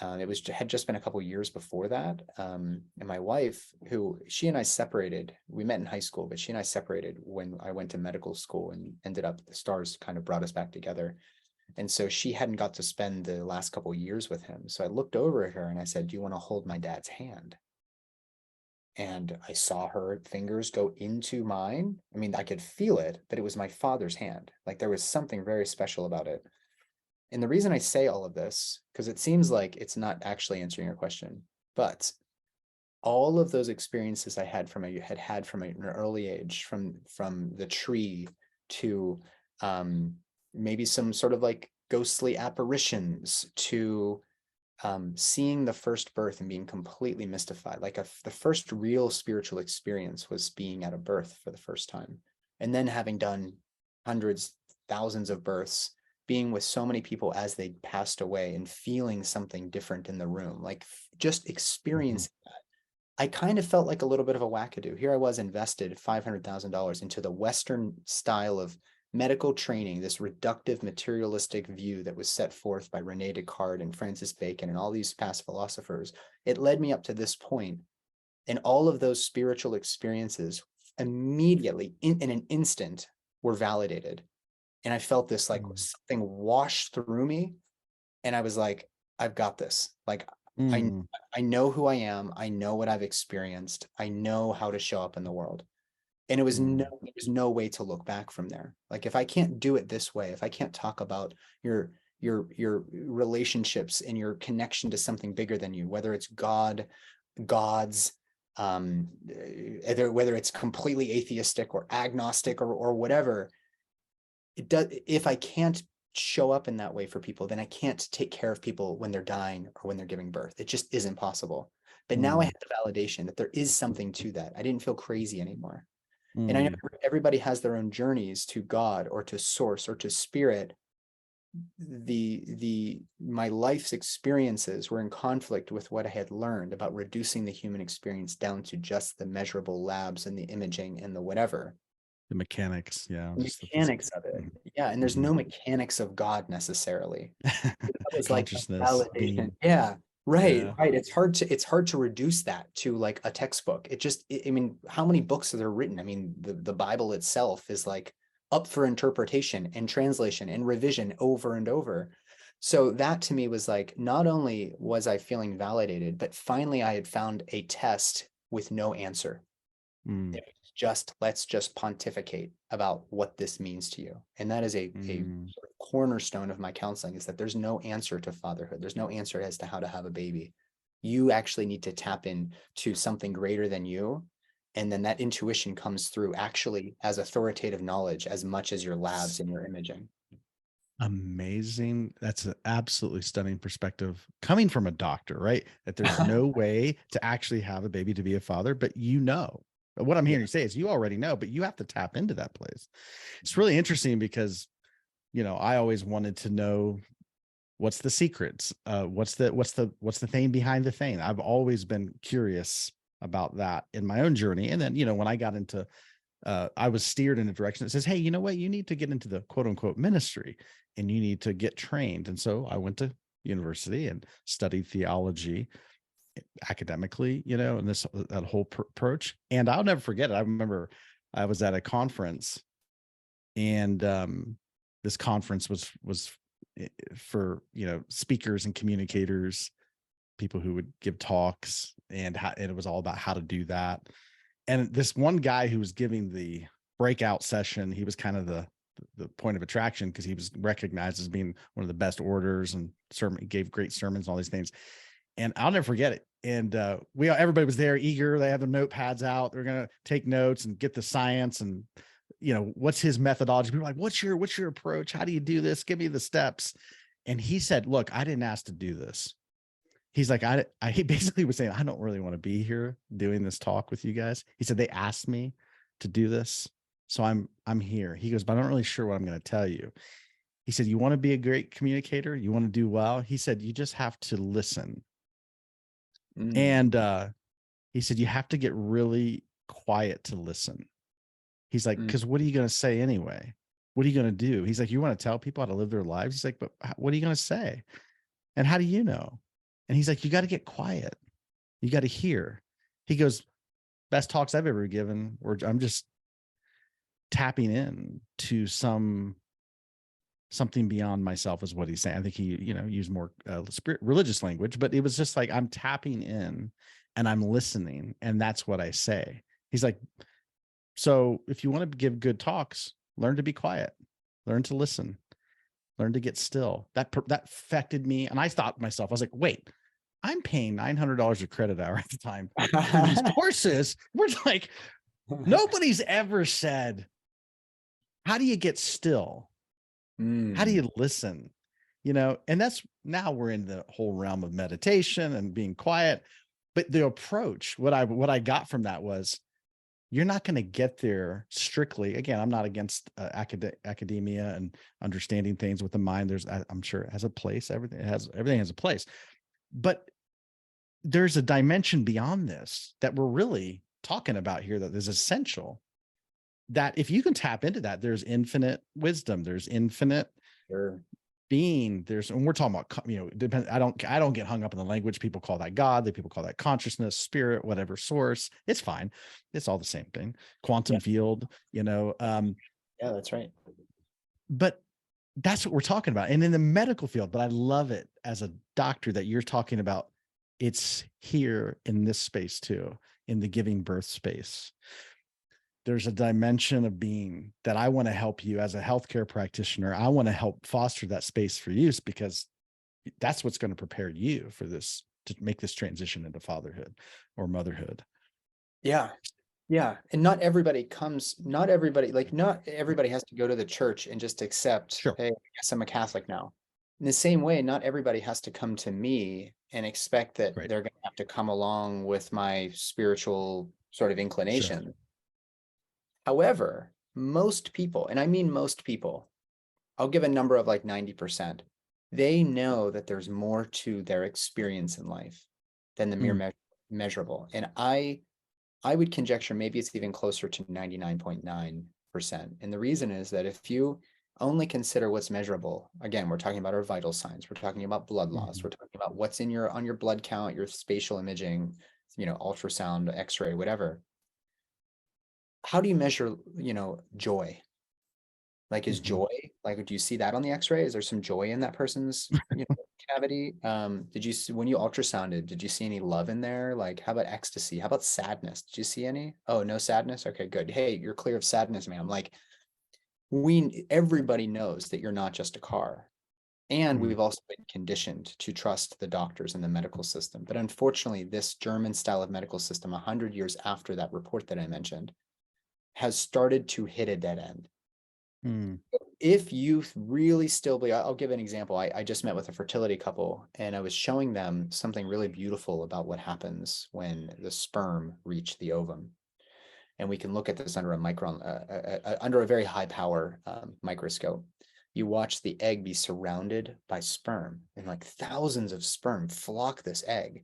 it had just been a couple years before that. And my wife, who she and I separated, we met in high school, but she and I separated when I went to medical school, and ended up the stars kind of brought us back together. And so she hadn't got to spend the last couple of years with him. So I looked over at her and I said, "Do you want to hold my dad's hand?" And I saw her fingers go into mine. I mean, I could feel it, but it was my father's hand. Like there was something very special about it. And the reason I say all of this, because it seems like it's not actually answering your question, but all of those experiences I had from an early age, from the tree to maybe some sort of like ghostly apparitions to seeing the first birth and being completely mystified. Like the first real spiritual experience was being at a birth for the first time. And then having done hundreds, thousands of births, being with so many people as they passed away and feeling something different in the room, like just Mhm. experiencing that. I kind of felt like a little bit of a wackadoo. Here I was invested $500,000 into the Western style of medical training, this reductive materialistic view that was set forth by Rene Descartes and Francis Bacon and all these past philosophers. It led me up to this point, and all of those spiritual experiences immediately in an instant were validated. And I felt this like Mm, something wash through me, and I was like, I've got this. Like I mm, I know who I am. I know what I've experienced. I know how to show up in the world. And mm, there was no way to look back from there. Like if I can't do it this way, if I can't talk about your relationships and your connection to something bigger than you, whether it's God, gods, whether it's completely atheistic or agnostic or whatever, it does. If I can't show up in that way for people, then I can't take care of people when they're dying or when they're giving birth. It just isn't possible. But now I mm, have the validation that there is something to that. I didn't feel crazy anymore. And I know mm. everybody has their own journeys to God or to source or to spirit. The my life's experiences were in conflict with what I had learned about reducing the human experience down to just the measurable labs and the imaging and the whatever. The mechanics, yeah, The just the physical. mechanics of it. Mhm, Yeah, and there's mhm. no mechanics of God necessarily. That was like a Consciousness, validation. being, Yeah, right, yeah. right. It's hard to reduce that to like a textbook. I mean, how many books are there written? I mean, the Bible itself is like up for interpretation and translation and revision over and over. So that to me was like, not only was I feeling validated, but finally I had found a test with no answer. Mm, It was just, let's just pontificate about what this means to you. And that is a mm. sort of cornerstone of my counseling, is that there's no answer to fatherhood. There's no answer as to how to have a baby. You actually need to tap in to something greater than you. And then that intuition comes through actually as authoritative knowledge as much as your labs and your imaging. Amazing. That's an absolutely stunning perspective coming from a doctor, right? That there's no way to actually have a baby to be a father, but you know. But what I'm Yeah. hearing you say is you already know, but you have to tap into that place. It's really interesting because, I always wanted to know what's the secrets, what's the thing behind the thing. I've always been curious about that in my own journey. And then, when I got into I was steered in a direction that says, hey, you know what? You need to get into the quote unquote ministry and you need to get trained. And so I went to university and studied theology academically, and that whole approach. And I'll never forget it. I remember I was at a conference, and this conference was for, speakers and communicators, people who would give talks, and it was all about how to do that. And this one guy who was giving the breakout session, he was kind of the point of attraction because he was recognized as being one of the best orators and gave great sermons, all these things. And I'll never forget it. everybody was there eager. They had their notepads out. They're going to take notes and get the science and, what's his methodology. People were like, what's your approach? How do you do this? Give me the steps. And he said, look, I didn't ask to do this. He's like, he basically was saying, I don't really want to be here doing this talk with you guys. He said, they asked me to do this. So I'm here. He goes, but I'm not really sure what I'm going to tell you. He said, you want to be a great communicator? You want to do well? He said, you just have to listen. And he said, you have to get really quiet to listen. He's like, because what are you going to say anyway? What are you going to do? He's like, you want to tell people how to live their lives? He's like, but what are you going to say? And how do you know? And he's like, you got to get quiet. You got to hear. He goes, best talks I've ever given, where I'm just tapping in to something beyond myself, is what he's saying. I think he, used more religious language, but it was just like, I'm tapping in and I'm listening. And that's what I say. He's like, so if you want to give good talks, learn to be quiet, learn to listen, learn to get still. That affected me. And I thought to myself, I was like, wait, I'm paying $900 a credit hour at the time for these courses. We're like, nobody's ever said, how do you get still? How do you listen? And that's, now we're in the whole realm of meditation and being quiet. But the approach, what I got from that was, you're not going to get there strictly. Again, I'm not against academia and understanding things with the mind. I'm sure it has a place. Everything has a place, but there's a dimension beyond this that we're really talking about here that is essential. That if you can tap into that, there's infinite wisdom, there's infinite being, and we're talking about, I don't get hung up in the language. People call that God, people call that consciousness, spirit, whatever, source. It's fine. It's all the same thing. Quantum field, yeah, that's right. But that's what we're talking about. And in the medical field, but I love it as a doctor that you're talking about. It's here in this space too, in the giving birth space. There's a dimension of being that I want to help you as a healthcare practitioner. I want to help foster that space for you, because that's what's going to prepare you for this, to make this transition into fatherhood or motherhood. Yeah. Yeah. And not everybody has to go to the church and just accept, Sure. Hey, I guess I'm a Catholic now. In the same way, not everybody has to come to me and expect that they're going to have to come along with my spiritual sort of inclination. Sure. However, most people, and I mean most people, I'll give a number of like 90%, they know that there's more to their experience in life than the mere measurable. And I would conjecture maybe it's even closer to 99.9%. And the reason is that if you only consider what's measurable, again, we're talking about our vital signs, we're talking about blood loss, we're talking about what's on your blood count, your spatial imaging, ultrasound, x-ray, whatever. How do you measure, joy? Like, is joy, like, do you see that on the x-ray? Is there some joy in that person's cavity? Did you see, when you ultrasounded, did you see any love in there? Like, how about ecstasy? How about sadness? Did you see any? Oh, no sadness. Okay, good. Hey, you're clear of sadness, ma'am. Like, everybody knows that you're not just a car. And we've also been conditioned to trust the doctors and the medical system. But unfortunately, this German style of medical system, 100 years after that report that I mentioned, has started to hit a dead end. If you really still believe, I'll give an example. I just met with a fertility couple, and I was showing them something really beautiful about what happens when the sperm reach the ovum. And we can look at this under a very high power microscope. You watch the egg be surrounded by sperm, and like thousands of sperm flock this egg,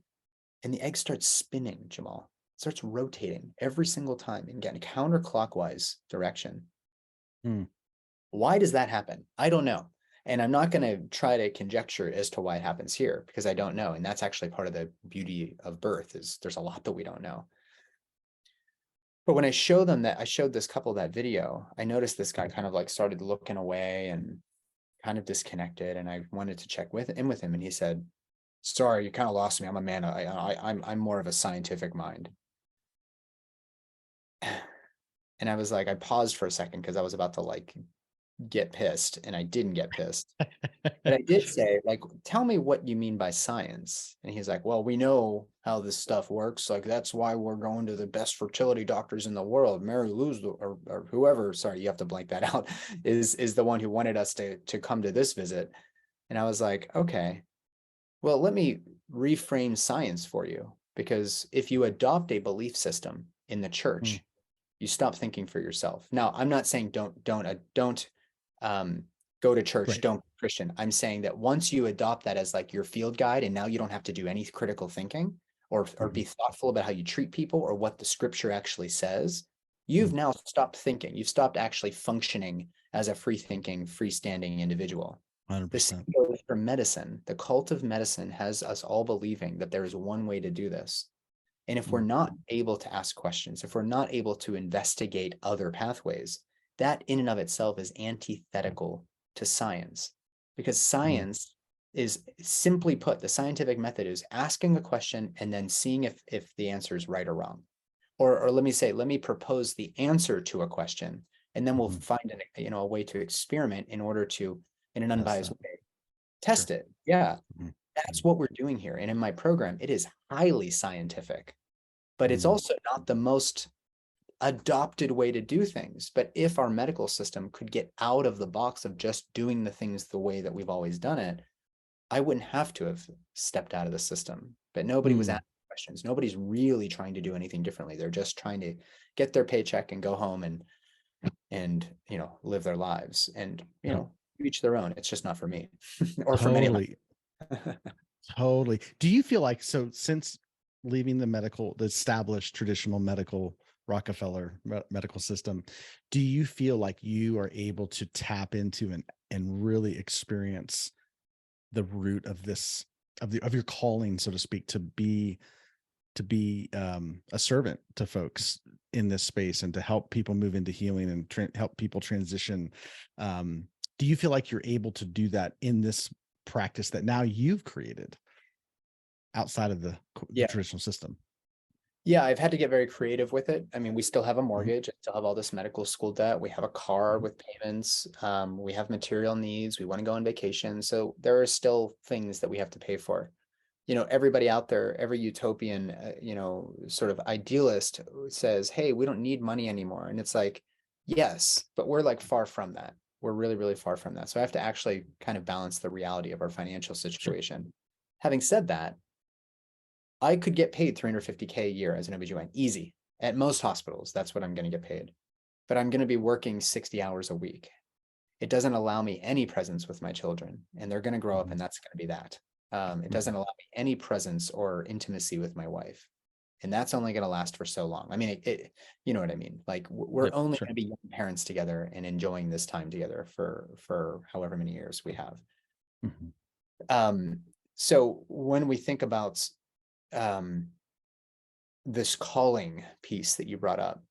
and the egg starts spinning, Jamal. Starts rotating every single time, and again, counterclockwise direction. Why does that happen? I don't know. And I'm not going to try to conjecture as to why it happens here, because I don't know. And that's actually part of the beauty of birth, is there's a lot that we don't know. But when I showed this couple that video, I noticed this guy kind of like started looking away and kind of disconnected. And I wanted to check with him, and he said, "Sorry, you kind of lost me. I'm a man. I'm more of a scientific mind." And I was like, I paused for a second because I was about to like get pissed, and I didn't get pissed. But I did say, like, tell me what you mean by science. And he's like, well, we know how this stuff works. Like, that's why we're going to the best fertility doctors in the world. Mary Lou's or whoever, sorry, you have to blank that out, is the one who wanted us to come to this visit. And I was like, okay, well, let me reframe science for you. Because if you adopt a belief system in the church, you stop thinking for yourself. Now, I'm not saying don't go to church, Right. don't be Christian. I'm saying that once you adopt that as like your field guide, and now you don't have to do any critical thinking or be thoughtful about how you treat people or what the scripture actually says, you've now stopped thinking. You've stopped actually functioning as a free thinking, freestanding individual. The 100%. same goes for medicine. The cult of medicine has us all believing that there is one way to do this. And if we're not able to ask questions, if we're not able to investigate other pathways, that in and of itself is antithetical to science, because science is, simply put, the scientific method is asking a question and then seeing if the answer is right or wrong. Or let me propose the answer to a question, and then we'll find a way to experiment in order to, in an unbiased way, test it. Yeah, that's what we're doing here. And in my program, it is highly scientific, but it's also not the most adopted way to do things. But if our medical system could get out of the box of just doing the things the way that we've always done it, I wouldn't have to have stepped out of the system. But nobody was asking questions. Nobody's really trying to do anything differently. They're just trying to get their paycheck and go home and live their lives. And each their own. It's just not for me or for many of my. Totally. Do you feel like, so since leaving the established traditional medical Rockefeller medical system, do you feel like you are able to tap into and really experience the root of this, of your calling, so to speak, to be a servant to folks in this space and to help people move into healing and help people transition? Do you feel like you're able to do that in this practice that now you've created outside of the traditional system? Yeah, I've had to get very creative with it. I mean, we still have a mortgage, I still have all this medical school debt. We have a car with payments. We have material needs. We want to go on vacation. So there are still things that we have to pay for. Everybody out there, every utopian, sort of idealist says, hey, we don't need money anymore. And it's like, yes, but we're like far from that. We're really, really far from that. So I have to actually kind of balance the reality of our financial situation. Sure. Having said that, I could get paid $350K a year as an OB-GYN, easy. At most hospitals, that's what I'm going to get paid. But I'm going to be working 60 hours a week. It doesn't allow me any presence with my children, and they're going to grow up, and that's going to be that. It doesn't allow me any presence or intimacy with my wife. And that's only going to last for so long. I mean, you know what I mean? Like, we're only going to be young parents together and enjoying this time together for however many years we have. So when we think about this calling piece that you brought up,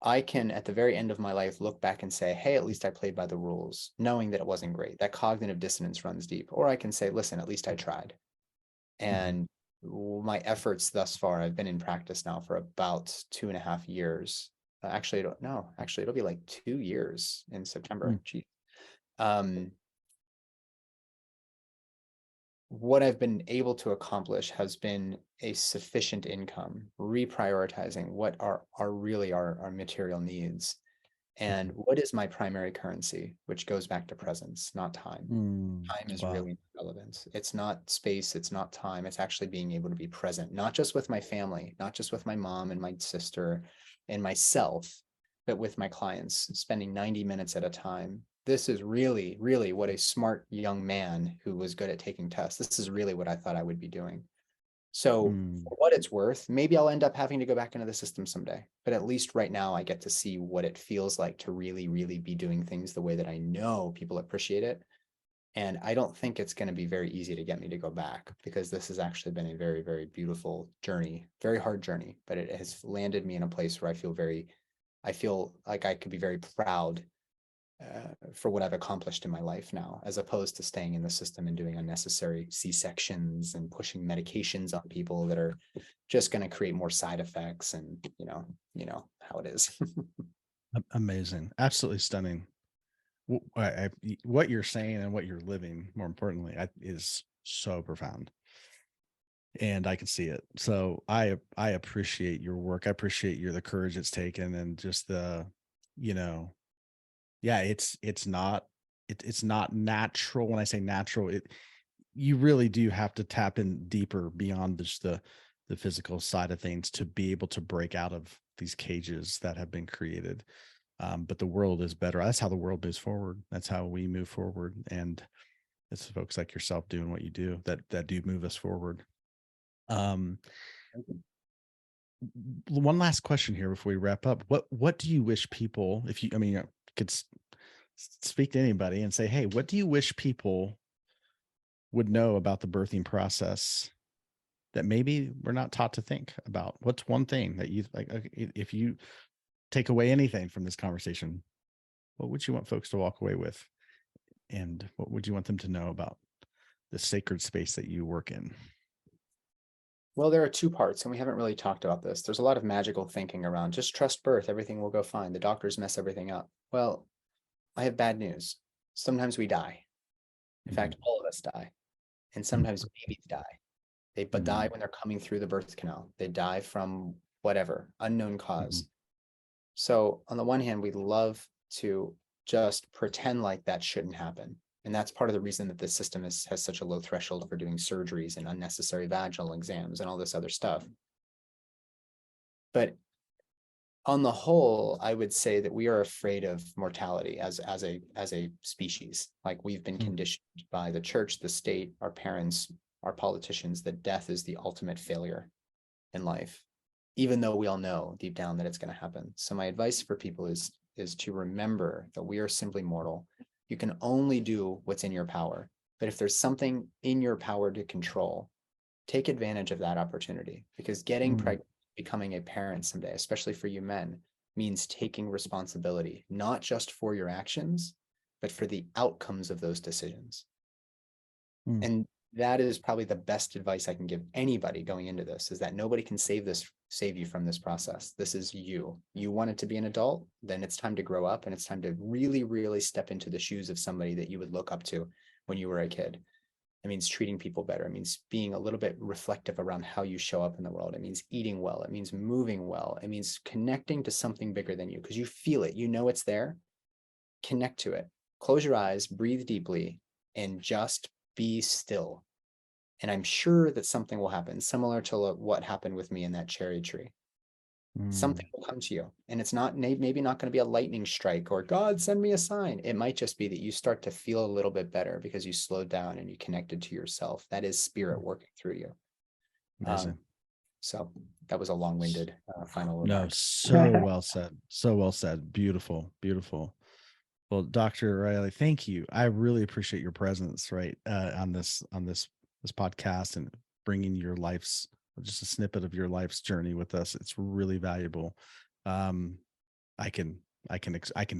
I can, at the very end of my life, look back and say, hey, at least I played by the rules, knowing that it wasn't great. That cognitive dissonance runs deep. Or I can say, listen, at least I tried. And my efforts thus far, I've been in practice now for about 2.5 years. Actually, it'll be like 2 years in September. What I've been able to accomplish has been a sufficient income, reprioritizing what are really our material needs, and what is my primary currency, which goes back to presence, not time. Time is really relevant. It's not space, it's not time. It's actually being able to be present, not just with my family, not just with my mom and my sister and myself, but with my clients, spending 90 minutes at a time. This is really, really what a smart young man who was good at taking tests, this is really what I thought I would be doing. So for what it's worth, maybe I'll end up having to go back into the system someday, but at least right now I get to see what it feels like to really, really be doing things the way that I know people appreciate it. And I don't think it's going to be very easy to get me to go back, because this has actually been a very, very beautiful journey, very hard journey, but it has landed me in a place where I feel like I could be very proud for what I've accomplished in my life now, as opposed to staying in the system and doing unnecessary C-sections and pushing medications on people that are just going to create more side effects. And you know how it is. Amazing. Absolutely stunning. what you're saying and what you're living, more importantly, is so profound, and I can see it. So I appreciate your work. I appreciate the courage it's taken, and just yeah, it's not natural. When I say natural, you really do have to tap in deeper beyond just the physical side of things to be able to break out of these cages that have been created. But the world is better. That's how the world moves forward. That's how we move forward. And it's folks like yourself doing what you do that do move us forward. Um, One last question here before we wrap up. What do you wish people, if you, I mean, you could speak to anybody and say, hey, what do you wish people would know about the birthing process that maybe we're not taught to think about? What's one thing that you like, if you take away anything from this conversation, what would you want folks to walk away with? And what would you want them to know about the sacred space that you work in? Well, there are two parts, and we haven't really talked about this. There's a lot of magical thinking around just trust birth, everything will go fine. The doctors mess everything up. Well, I have bad news. Sometimes we die. In fact, all of us die. And sometimes babies die. But die when they're coming through the birth canal. They die from whatever, unknown cause. So on the one hand, we love to just pretend like that shouldn't happen. And that's part of the reason that this system has such a low threshold for doing surgeries and unnecessary vaginal exams and all this other stuff. But on the whole, I would say that we are afraid of mortality as a species. Like, we've been conditioned by the church, the state, our parents, our politicians, that death is the ultimate failure in life, even though we all know deep down that it's going to happen. So my advice for people is to remember that we are simply mortal. You can only do what's in your power. But if there's something in your power to control, take advantage of that opportunity, because getting pregnant, becoming a parent someday, especially for you men, means taking responsibility, not just for your actions, but for the outcomes of those decisions. And that is probably the best advice I can give anybody going into this, is that nobody can save you from this process. This is you. You wanted to be an adult, then it's time to grow up, and it's time to really, really step into the shoes of somebody that you would look up to when you were a kid. It means treating people better. It means being a little bit reflective around how you show up in the world. It means eating well. It means moving well. It means connecting to something bigger than you, because you feel it. You know it's there. Connect to it. Close your eyes, breathe deeply, and just be still. And I'm sure that something will happen, similar to what happened with me in that cherry tree. Something will come to you, and it's not maybe not going to be a lightning strike or God send me a sign. It might just be that you start to feel a little bit better because you slowed down and you connected to yourself. That is spirit working through you. So that was a long-winded final remark. No, so well said. So well said. Beautiful, beautiful. Well, Dr. Riley, thank you. I really appreciate your presence, right, on this podcast, and bringing your life's, just a snippet of your life's journey with us. It's really valuable. I can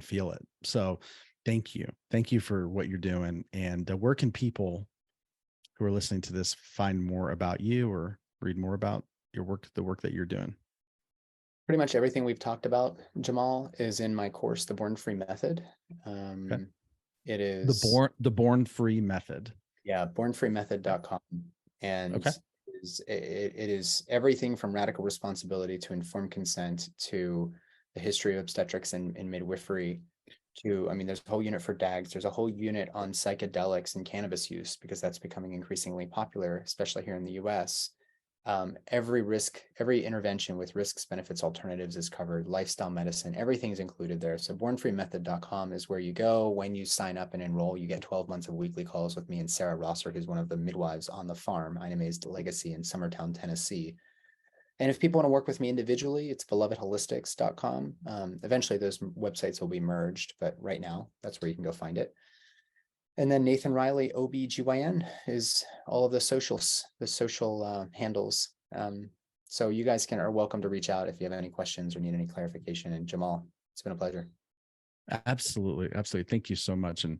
feel it. So, thank you for what you're doing. And where can people who are listening to this find more about you or read more about your work, the work that you're doing? Pretty much everything we've talked about, Jamal, is in my course, The Born Free Method. Okay. It is the Born Free Method. Yeah, bornfreemethod.com. And okay. It is everything from radical responsibility to informed consent to the history of obstetrics and midwifery to, I mean, there's a whole unit for DAGs. There's a whole unit on psychedelics and cannabis use, because that's becoming increasingly popular, especially here in the US. Every intervention with risks, benefits, alternatives is covered. Lifestyle medicine, everything's included there. So bornfreemethod.com is where you go. When you sign up and enroll, you get 12 months of weekly calls with me and Sarah Rosser, who's one of the midwives on the farm, Inamazed Legacy in Summertown, Tennessee. And if people want to work with me individually, it's belovedholistics.com. Eventually those websites will be merged, but right now that's where you can go find it. And then Nathan Riley, OB-GYN, is all of the social handles. So you guys are welcome to reach out if you have any questions or need any clarification. And Jamal, it's been a pleasure. Absolutely. Absolutely. Thank you so much. And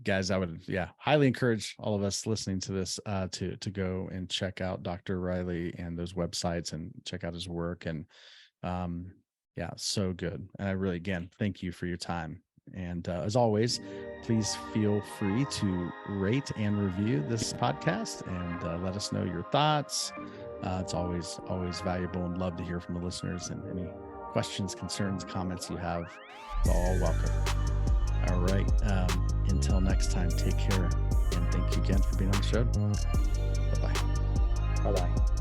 guys, I would, highly encourage all of us listening to this to go and check out Dr. Riley and those websites and check out his work. And so good. And I really, again, thank you for your time. And as always, please feel free to rate and review this podcast and let us know your thoughts. It's always valuable, and love to hear from the listeners, and any questions, concerns, comments you have, it's all welcome. All right. Until next time, take care. And thank you again for being on the show. Bye-bye. Bye-bye.